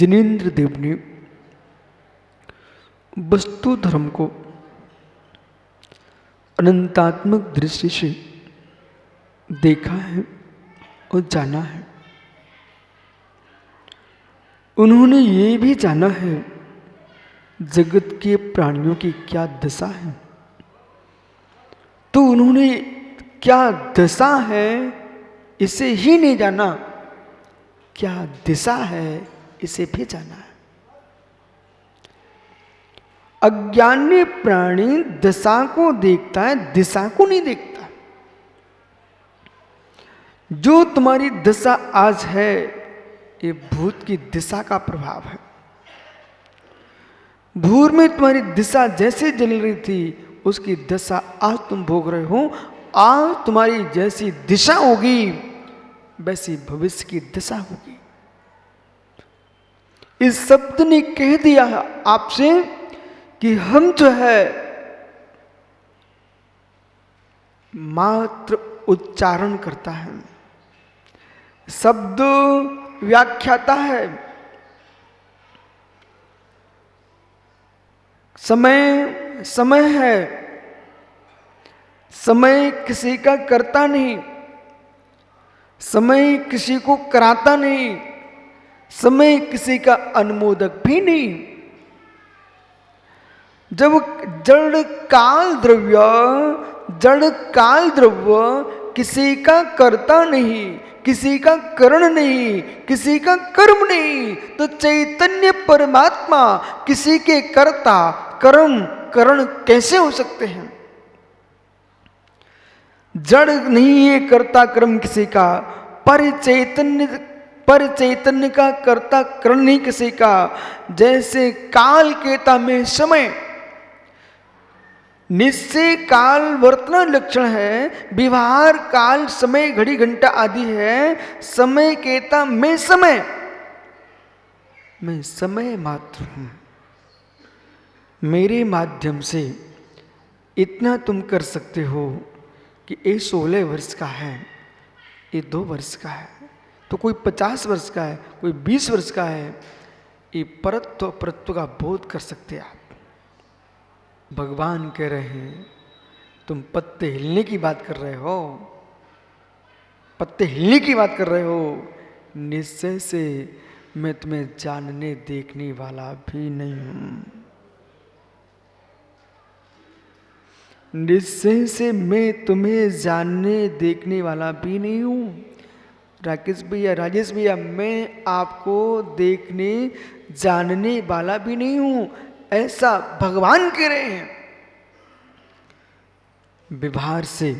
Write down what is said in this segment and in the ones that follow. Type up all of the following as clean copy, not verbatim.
जिनेन्द्र देव ने वस्तु धर्म को अनंतात्मक दृष्टि से देखा है और जाना है। उन्होंने ये भी जाना है जगत के प्राणियों की क्या दशा है। तो उन्होंने क्या दशा है इसे ही नहीं जाना, क्या दिशा है इसे भी जाना है। अज्ञानी प्राणी दशा को देखता है, दिशा को नहीं देखता। जो तुम्हारी दशा आज है ये भूत की दिशा का प्रभाव है। भूर में तुम्हारी दिशा जैसे जल रही थी उसकी दशा आज तुम भोग रहे हो। आज तुम्हारी जैसी दिशा होगी वैसी भविष्य की दिशा होगी। इस शब्द ने कह दिया आपसे कि हम जो है मात्र उच्चारण करता है, शब्द व्याख्याता है, समय समय है, समय किसी का करता नहीं, समय किसी को कराता नहीं, समय किसी का अनुमोदक भी नहीं। जब जड़ काल द्रव्य किसी का करता नहीं, किसी का करण नहीं, किसी का कर्म नहीं, तो चैतन्य परमात्मा किसी के कर्ता कर्म करण कैसे हो सकते हैं। जड़ नहीं है कर्ता कर्म किसी का, पर चैतन्य का कर्ता करण नहीं किसी का। जैसे काल केता में समय, निश्चय काल वर्तमान लक्षण है, व्यवहार काल समय घड़ी घंटा आदि है। समय केता मैं समय मात्र हूं। मेरे माध्यम से इतना तुम कर सकते हो कि ये 16 वर्ष का है, ये 2 वर्ष का है, तो कोई 50 वर्ष का है, कोई 20 वर्ष का है। ये परत्व परत्व का बोध कर सकते आप। भगवान कह रहे हैं तुम पत्ते हिलने की बात कर रहे हो, पत्ते हिलने की बात कर रहे हो। निश्चय से मैं तुम्हें जानने देखने वाला भी नहीं हूं। निश्चय से मैं तुम्हें जानने देखने वाला भी नहीं हूं। राकेश भैया, राजेश भैया, मैं आपको देखने जानने वाला भी नहीं हूं, ऐसा भगवान कह रहे हैं। व्यवहार से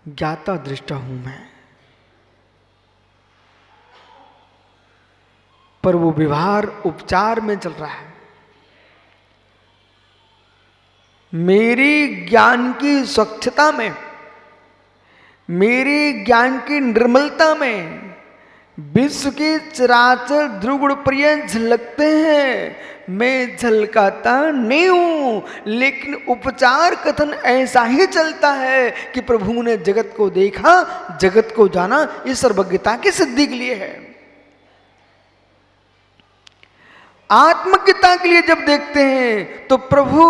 ज्ञाता दृष्टा हूं मैं, पर वो व्यवहार उपचार में चल रहा है। मेरी ज्ञान की स्वच्छता में, मेरी ज्ञान की निर्मलता में विश्व के चराचर ध्रुव प्रिय झलकते हैं। मैं झलकाता नहीं हूं, लेकिन उपचार कथन ऐसा ही चलता है कि प्रभु ने जगत को देखा, जगत को जाना, ये सर्वज्ञता की सिद्धि के लिए है। आत्मज्ञता के लिए जब देखते हैं तो प्रभु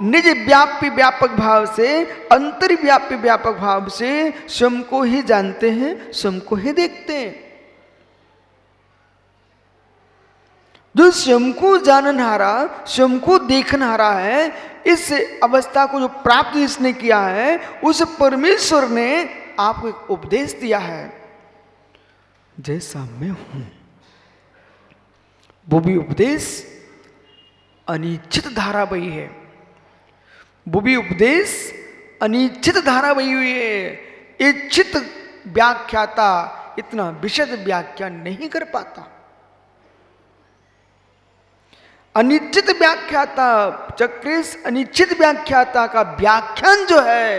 निज व्यापी व्यापक भाव से, अंतर्व्यापी व्यापक भाव से स्वयं को ही जानते हैं, स्वयं को ही देखते हैं। जो स्वयं को जाननहारा, स्वयं को देखनहारा है, इस अवस्था को जो प्राप्त जिसने किया है, उस परमेश्वर ने आपको एक उपदेश दिया है। जैसा मैं हूं, वो भी उपदेश अनिश्चित धारा बही है, वो भी उपदेश अनिश्चित धारा बही हुई है। इच्छित व्याख्याता इतना विशद व्याख्या नहीं कर पाता। अनिश्चित व्याख्याता, चक्रेश अनिश्चित व्याख्याता का व्याख्यान जो है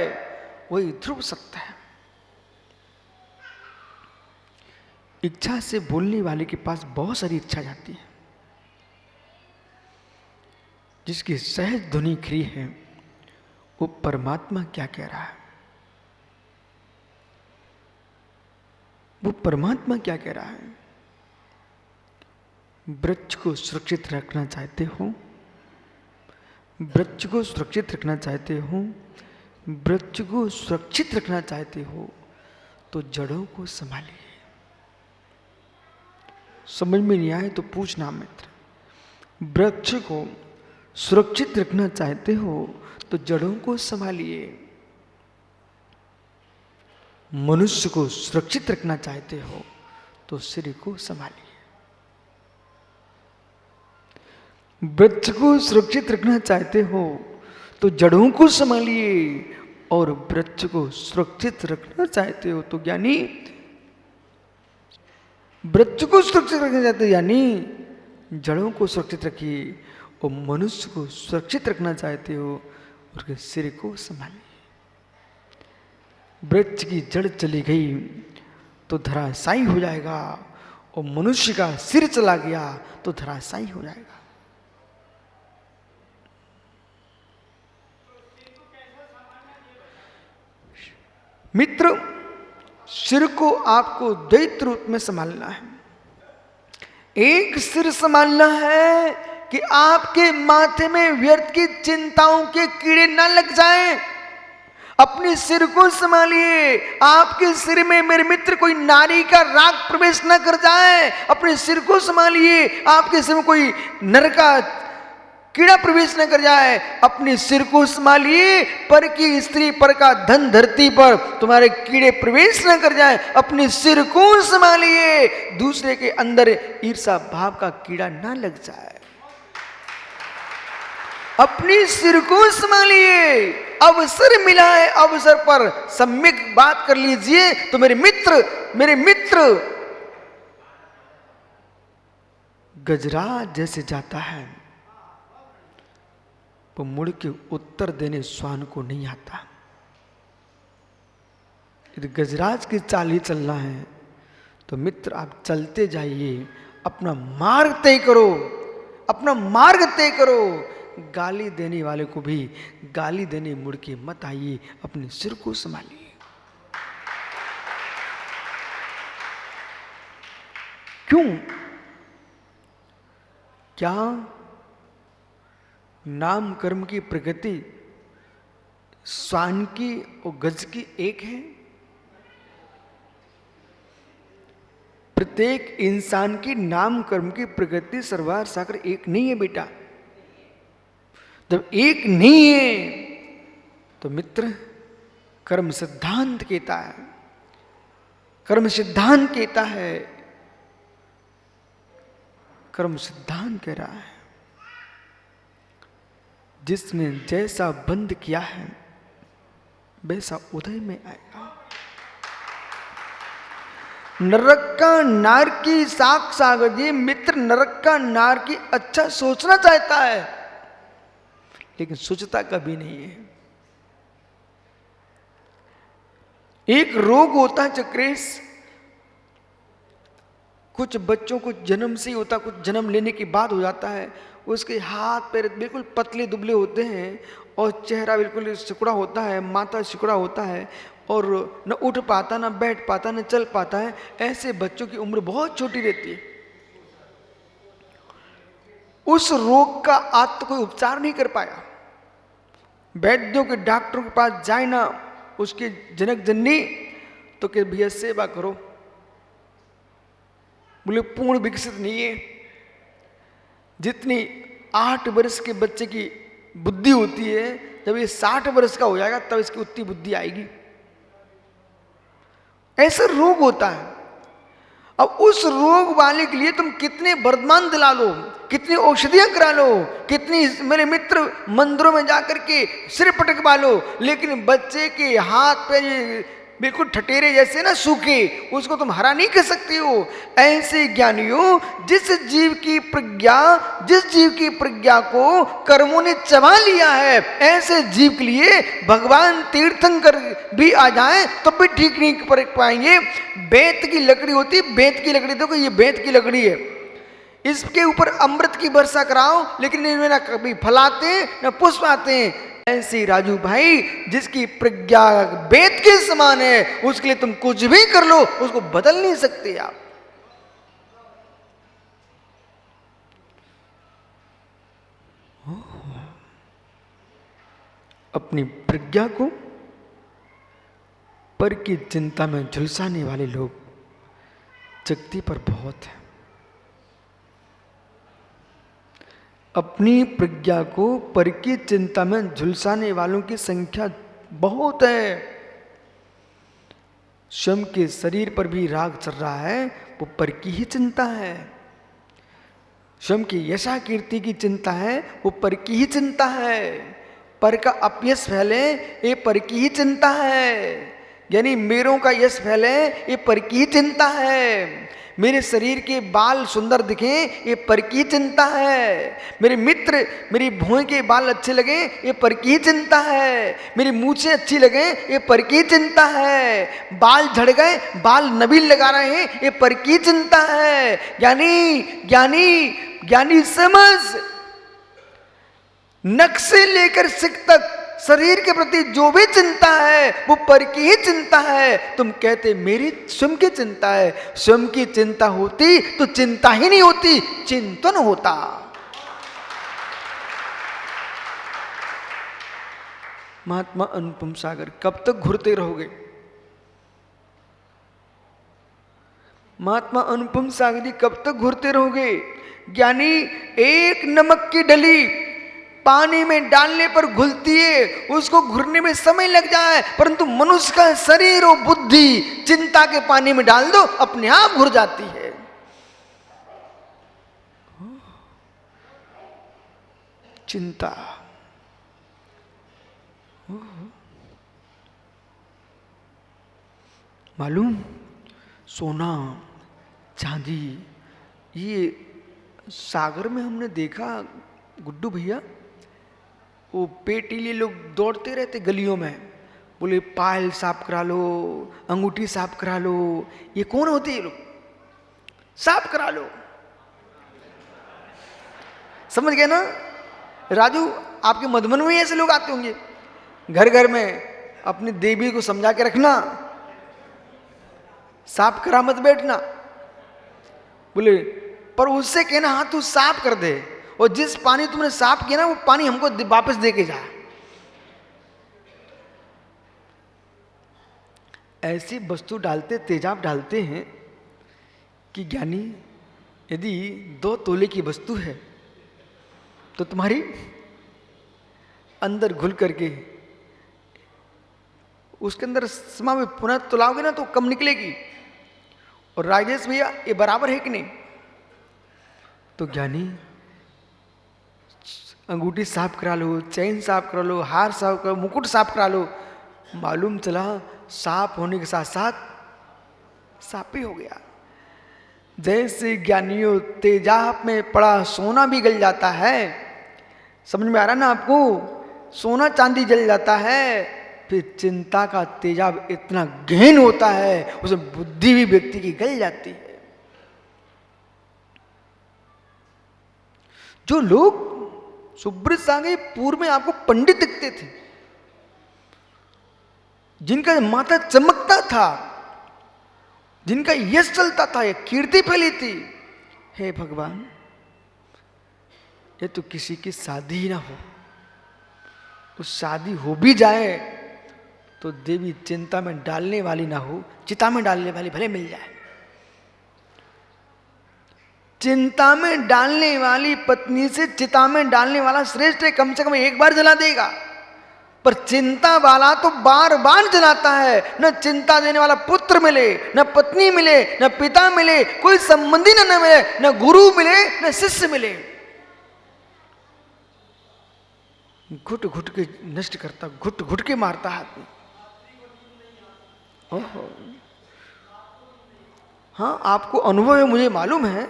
वही ध्रुव सत्य है। इच्छा से बोलने वाले के पास बहुत सारी इच्छा जाती है, जिसकी सहज ध्वनि खरी है वो परमात्मा क्या कह रहा है, वो परमात्मा क्या कह रहा है। वृक्ष को सुरक्षित रखना चाहते हो, वृक्ष को सुरक्षित रखना चाहते हो, वृक्ष को सुरक्षित रखना चाहते हो तो जड़ों को संभालिए। समझ में नहीं आए तो पूछना मित्र। वृक्ष को सुरक्षित रखना चाहते हो तो जड़ों को संभालिए। मनुष्य को सुरक्षित रखना चाहते हो तो सिर को संभालिए। वृक्ष को सुरक्षित रखना चाहते हो तो जड़ों को संभालिए, और वृक्ष को सुरक्षित रखना चाहते हो तो यानी वृक्ष को सुरक्षित रखना चाहते हो यानी जड़ों को सुरक्षित रखिए, और मनुष्य को सुरक्षित रखना चाहते हो उसके सिर को संभालिए। वृक्ष की जड़ चली गई तो धराशायी हो जाएगा, और मनुष्य का सिर चला गया तो धराशायी हो जाएगा। मित्र, सिर को आपको द्वैत रूप में संभालना है। एक सिर संभालना है कि आपके माथे में व्यर्थ की चिंताओं के कीड़े न लग जाएं। अपने सिर को संभालिए। आपके सिर में मेरे मित्र कोई नारी का राग प्रवेश न कर जाए। अपने सिर को संभालिए। आपके सिर में कोई नर का कीड़ा प्रवेश न कर जाए। अपने सिर को संभालिए। पर की स्त्री, पर का धन धरती पर तुम्हारे कीड़े प्रवेश न कर जाए। अपने सिर को संभालिए। दूसरे के अंदर ईर्षा भाव का कीड़ा ना लग जाए। अपने सिर को संभालिए। अवसर मिला है, अवसर पर सम्यक बात कर लीजिए। तो मेरे मित्र गजराज जैसे जाता है वो मुड़ के उत्तर देने स्वान को नहीं आता। यदि गजराज की चाल ही चलना है तो मित्र आप चलते जाइए। अपना मार्ग तय करो, अपना मार्ग तय करो। गाली देने वाले को भी गाली देने मुड़ के मत आइए। अपने सिर को संभालिए। क्यों? क्या नाम कर्म की प्रगति श्वान की और गज की एक है? प्रत्येक इंसान की नाम कर्म की प्रगति सर्वार साकर एक नहीं है बेटा। जब एक नहीं है तो मित्र कर्म सिद्धांत कहता है, कर्म सिद्धांत कहता है, कर्म सिद्धांत कह रहा है जिसने जैसा बंद किया है वैसा उदय में आएगा। नरक का नार की साख सागर, ये मित्र नरक का नार की अच्छा सोचना चाहता है लेकिन सोचता कभी नहीं है। एक रोग होता है चक्रेश, कुछ बच्चों को जन्म से ही होता, कुछ जन्म लेने के बाद हो जाता है। उसके हाथ पैर बिल्कुल पतले दुबले होते हैं और चेहरा बिल्कुल सिकुड़ा होता है, माथा सिकुड़ा होता है और न उठ पाता, न बैठ पाता, न चल पाता है। ऐसे बच्चों की उम्र बहुत छोटी रहती है। उस रोग का आज तो कोई उपचार नहीं कर पाया। वैद्यों के डॉक्टरों के पास जाए ना उसके जनक जननी तो कि भैया सेवा करो, बोले पूर्ण विकसित नहीं है। जितनी 8 वर्ष के बच्चे की बुद्धि होती है, जब ये 60 वर्ष का हो जाएगा तब इसकी उतनी बुद्धि आएगी। ऐसा रोग होता है। अब उस रोग वाले के लिए तुम कितने वर्तमान दिला लो, कितनी औषधियां करा लो, कितनी मेरे मित्र मंदिरों में जाकर के सिर पटकवा लो, लेकिन बच्चे के हाथ पैर बिल्कुल ठटेरे जैसे ना सूखे, उसको तुम हरा नहीं कर सकती हो। ऐसे ज्ञानियों, जिस जीव की प्रज्ञा को कर्मों ने चबा लिया है, ऐसे जीव के लिए भगवान तीर्थंकर भी आ जाए तो भी ठीक नहीं कर पाएंगे। बेत की लकड़ी होती है, बेत की लकड़ी, देखो ये बेत की लकड़ी है, इसके ऊपर अमृत की वर्षा कराओ लेकिन इनमें ना कभी फल आते ना पुष्प आते हैं। ऐसे राजू भाई, जिसकी प्रज्ञा बेत के समान है, उसके लिए तुम कुछ भी कर लो, उसको बदल नहीं सकते आप। अपनी प्रज्ञा को पर की चिंता में झुलसाने वाले लोग जगती पर बहुत है। अपनी प्रज्ञा को पर की चिंता में झुलसाने वालों की संख्या बहुत है। स्वयं के शरीर पर भी राग चल रहा है, वो पर की ही चिंता है। स्वयं की यशा कीर्ति की चिंता है, वो पर की ही चिंता है। पर का अपयश फैले, ये पर की ही चिंता है। यानी मेरों का यश फैले, ये पर की ही चिंता है। मेरे शरीर के बाल सुंदर दिखें, ये पर की चिंता है। मेरे मित्र मेरी भौं के बाल अच्छे लगे, ये पर की चिंता है। मेरी मूछें अच्छी लगे, ये पर की चिंता है। बाल झड़ गए, बाल नवीन लगा रहे हैं, ये पर की चिंता है। ज्ञानी ज्ञानी ज्ञानी समझ, नख से लेकर सिक तक शरीर के प्रति जो भी चिंता है वो पर की ही चिंता है। तुम कहते मेरी स्वयं की चिंता है। स्वयं की चिंता होती तो चिंता ही नहीं होती, चिंतन होता। महात्मा अनुपम सागर, कब तक घुरते रहोगे? महात्मा अनुपम सागर जी, कब तक घुरते रहोगे? ज्ञानी, एक नमक की डली पानी में डालने पर घुलती है, उसको घुरने में समय लग जाए, परंतु मनुष्य का शरीर और बुद्धि चिंता के पानी में डाल दो, अपने आप घुर जाती है। चिंता, मालूम, सोना चांदी, ये सागर में हमने देखा गुड्डू भैया, वो पेटीले लोग दौड़ते रहते गलियों में, बोले पायल साफ करा लो, अंगूठी साफ करा लो। ये कौन होते हैं लोग? साफ करा लो। समझ गए ना राजू? आपके मधुबन में ऐसे लोग आते होंगे। घर घर में अपनी देवी को समझा के रखना, साफ करा मत बैठना। बोले पर उससे कहना हाँ तू साफ कर दे, और जिस पानी तुमने साफ किया ना वो पानी हमको वापस दे के जा। ऐसी वस्तु डालते, तेजाब डालते हैं कि ज्ञानी, यदि 2 तोले की वस्तु है तो तुम्हारी अंदर घुल करके उसके अंदर समा में पुनः तुलाओगे ना तो कम निकलेगी। और राजेश भैया, ये बराबर है कि नहीं? तो ज्ञानी, अंगूठी साफ करा लो, चैन साफ करा लो, हार साफ करा लो, मुकुट साफ करा लो, मालूम चला साफ होने के साथ साथ साफ ही हो गया। जैसे ज्ञानियों तेजाब में पड़ा सोना भी गल जाता है। समझ में आ रहा ना आपको? सोना चांदी जल जाता है, फिर चिंता का तेजाब इतना गहन होता है, उसमें बुद्धि भी व्यक्ति की गल जाती है। जो लोग सुब्रत सागर पूर्व में आपको पंडित दिखते थे, जिनका माथा चमकता था, जिनका यश चलता था, ये कीर्ति फैली थी, हे भगवान ये तो किसी की शादी ही ना हो, तो शादी हो भी जाए तो देवी चिंता में डालने वाली ना हो, चिता में डालने वाली भले मिल जाए। चिंता में डालने वाली पत्नी से चिता में डालने वाला श्रेष्ठ है, कम से कम एक बार जला देगा। पर चिंता वाला तो बार बार जलाता है। न चिंता देने वाला पुत्र मिले, न पत्नी मिले, न पिता मिले, कोई संबंधी न मिले, न गुरु मिले, न शिष्य मिले, घुट घुट के नष्ट करता, घुट घुट के मारता है आदमी। ओहो, हाँ आपको अनुभव है, मुझे मालूम है।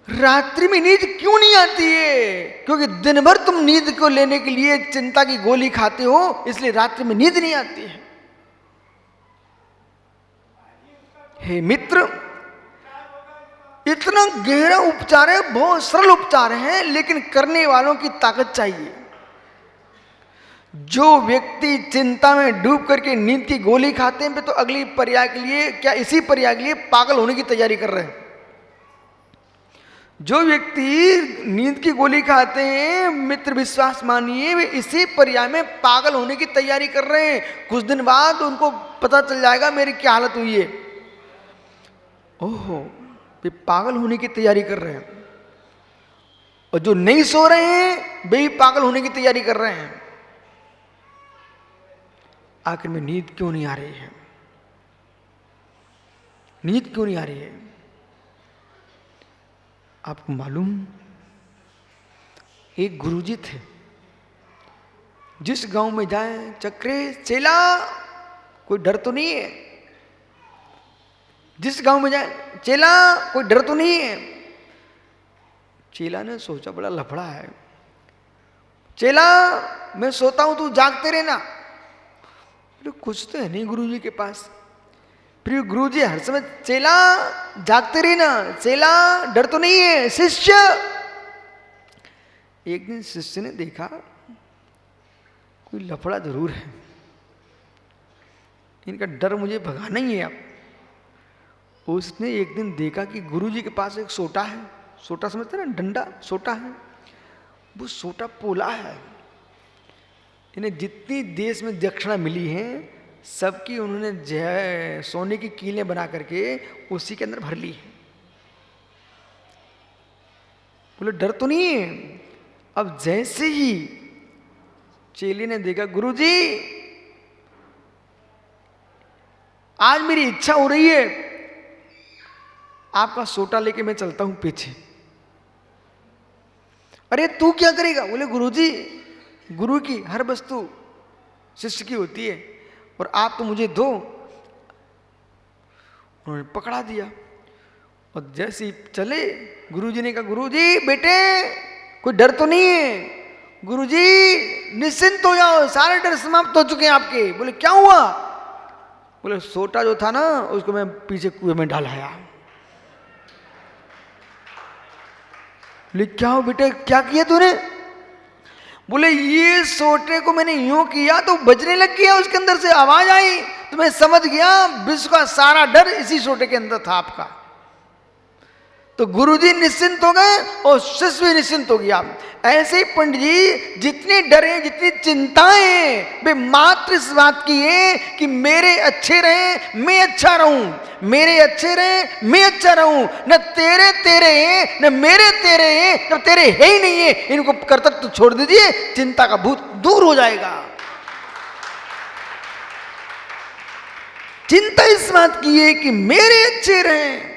रात्रि में नींद क्यों नहीं आती है? क्योंकि दिन भर तुम नींद को लेने के लिए चिंता की गोली खाते हो, इसलिए रात्रि में नींद नहीं आती है। हे मित्र, इतना गहरा उपचार है, बहुत सरल उपचार है, लेकिन करने वालों की ताकत चाहिए। जो व्यक्ति चिंता में डूब करके नींद की गोली खाते हैं, तो अगली पर्याय के लिए, क्या इसी पर्याय के लिए पागल होने की तैयारी कर रहे हैं। जो व्यक्ति नींद की गोली खाते हैं, मित्र विश्वास मानिए, वे इसी पर्याय में पागल होने की तैयारी कर रहे हैं। कुछ दिन बाद उनको पता चल जाएगा मेरी क्या हालत हुई है। ओहो, वे पागल होने की तैयारी कर रहे हैं। और जो नहीं सो रहे हैं वे भी पागल होने की तैयारी कर रहे हैं। आखिर में नींद क्यों नहीं आ रही है? नींद क्यों नहीं आ रही है? आपको मालूम, एक गुरुजी थे, जिस गांव में जाए चक्रे चेला, कोई डर तो नहीं है। जिस गांव में जाए चेला, कोई डर तो नहीं है। चेला ने सोचा बड़ा लफड़ा है, चेला मैं सोता हूं तू जागते रहना। कुछ तो है नहीं गुरुजी के पास। फिर गुरुजी हर समय चेला जागते रहना, चेला डर तो नहीं है। शिष्य, एक दिन शिष्य ने देखा कोई लफड़ा जरूर है, इनका डर मुझे भगाना ही है। अब उसने एक दिन देखा कि गुरुजी के पास एक सोटा है। सोटा समझते ना, डंडा सोटा है। वो सोटा पोला है। इन्हें जितनी देश में दक्षिणा मिली है सबकी उन्होंने जय सोने की कीलें बना करके उसी के अंदर भर ली है। बोले डर तो नहीं है। अब जैसे ही चेली ने देखा, गुरुजी आज मेरी इच्छा हो रही है, आपका सोटा लेके मैं चलता हूं पीछे। अरे तू क्या करेगा? बोले गुरुजी, गुरु की हर वस्तु शिष्य की होती है और आप तो मुझे दो। उन्होंने पकड़ा दिया और जैसे ही चले, गुरुजी ने कहा, गुरुजी बेटे कोई डर तो नहीं है? गुरुजी निश्चिंत हो जाओ, सारे डर समाप्त हो चुके हैं आपके। बोले क्या हुआ? बोले सोटा जो था ना, उसको मैं पीछे कुएं में डालाया। बोले क्या हो बेटे, क्या किया तूने? बोले ये सोटे को मैंने यूं किया तो बजने लग गया, उसके अंदर से आवाज आई तो मैं समझ गया विश्व का सारा डर इसी सोटे के अंदर था आपका। तो गुरुजी निश्चिंत हो गए और शिष्य भी निश्चिंत हो गया। ऐसे ही पंडित जी जितने डरे, जितनी चिंताएं, वे मात्र इस बात की है कि मेरे अच्छे रहे मैं अच्छा रहूं, मेरे अच्छे रहे मैं अच्छा रहूं। न तेरे तेरे हैं, न मेरे तेरे हैं, न तेरे है ही नहीं है। इनको कर्तव्य छोड़ दीजिए, चिंता का भूत दूर हो जाएगा। चिंता इस बात की है कि मेरे अच्छे रहे।